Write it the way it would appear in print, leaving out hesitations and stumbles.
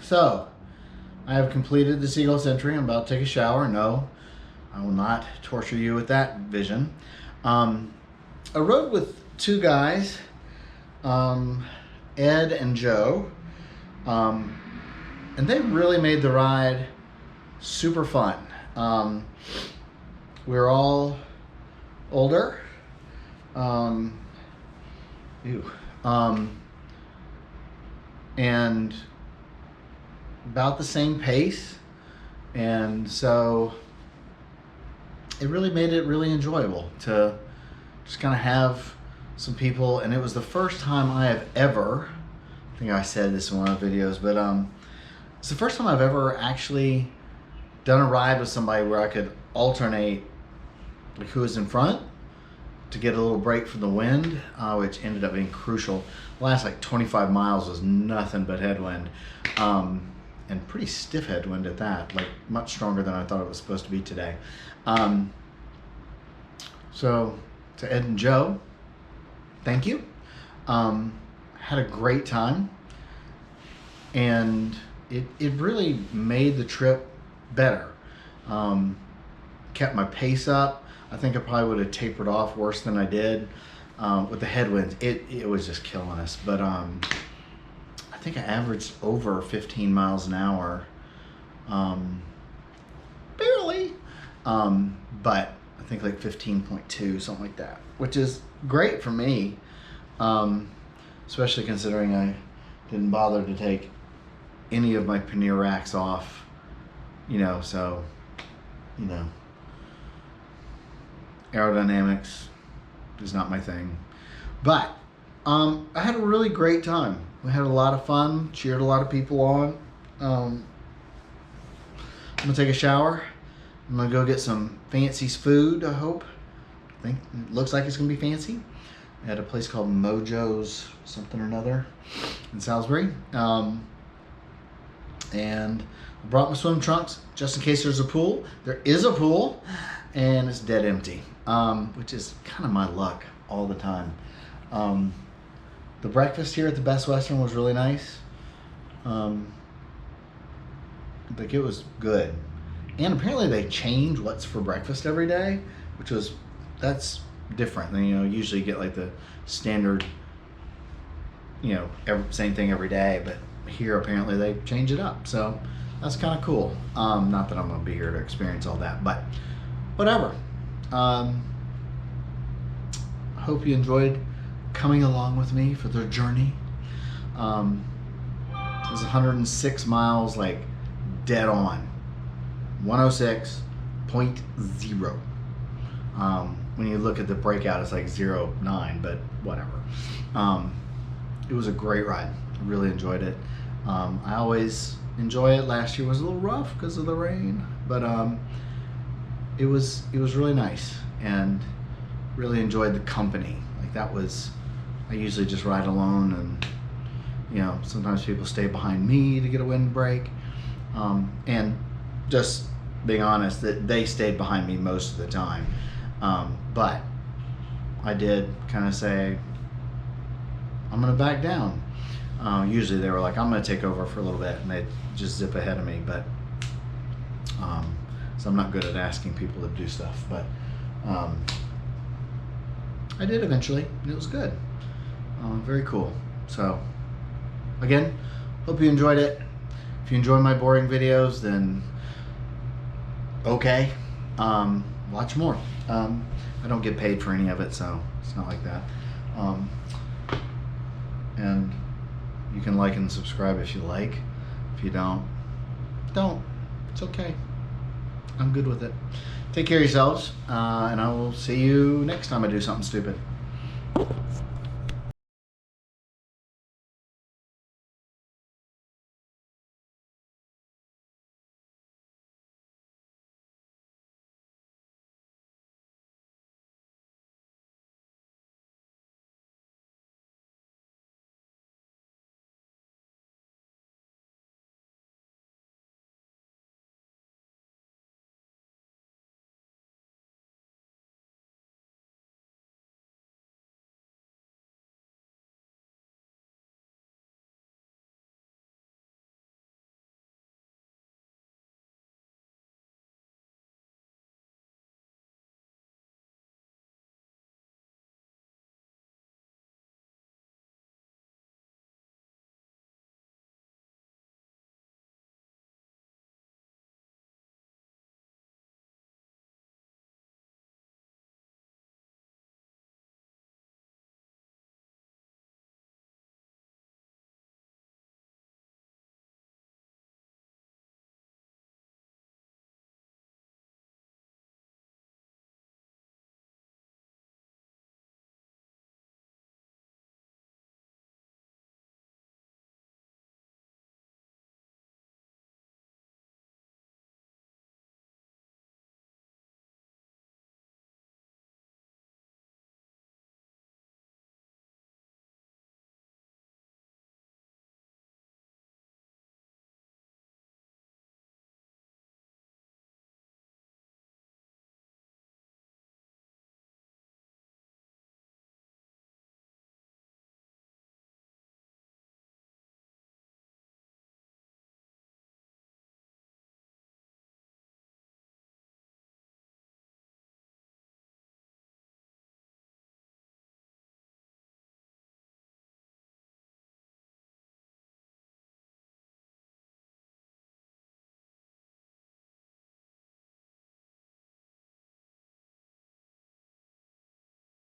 So, I have completed the Seagull Century. I'm about to take a shower. No, I will not torture you with that vision. I rode with two guys, Ed and Joe, and they really made the ride super fun. We're all older, and about the same pace, and so it really made it really enjoyable to just kind of have some people. And it was the first time I have ever, I think I said this in one of the videos, but it's the first time I've ever actually done a ride with somebody where I could alternate like who was in front to get a little break from the wind, which ended up being crucial. The last like 25 miles was nothing but headwind, and pretty stiff headwind at that, like much stronger than I thought it was supposed to be today. So to Ed and Joe, thank you. Had a great time, and it really made the trip better. Kept my pace up. I think I probably would have tapered off worse than I did with the headwinds. It was just killing us. But I think I averaged over 15 miles an hour, barely, but I think like 15.2, something like that, which is great for me, especially considering I didn't bother to take any of my pannier racks off, so, aerodynamics is not my thing. But I had a really great time. We had a lot of fun, cheered a lot of people on. I'm gonna take a shower. I'm gonna go get some fancy food, I hope. I think it looks like it's gonna be fancy. At a place called Mojo's something or another in Salisbury. And I brought my swim trunks just in case there's a pool. There is a pool, and it's dead empty, which is kind of my luck all the time. The breakfast here at the Best Western was really nice. Like, it was good. And apparently they change what's for breakfast every day, that's different than, usually you get like the standard, same thing every day, but here apparently they change it up. So that's kind of cool. Not that I'm gonna be here to experience all that, but whatever. Hope you enjoyed coming along with me for the journey. It was 106 miles, like dead on. 106.0. When you look at the breakout, it's like 0.9, but whatever. It was a great ride. I really enjoyed it. I always enjoy it. Last year was a little rough because of the rain, but it was really nice, and really enjoyed the company. Like, I usually just ride alone, and sometimes people stay behind me to get a wind break, and just being honest, that they stayed behind me most of the time, but I did kind of say, I'm gonna back down. Usually they were like, I'm gonna take over for a little bit, and they just zip ahead of me, but so I'm not good at asking people to do stuff, but I did eventually, and it was good. Very cool. So again, hope you enjoyed it. If you enjoy my boring videos, then okay, watch more. I don't get paid for any of it, so it's not like that. And you can like and subscribe if you like. If you don't. It's okay. I'm good with it. Take care of yourselves, and I will see you next time I do something stupid.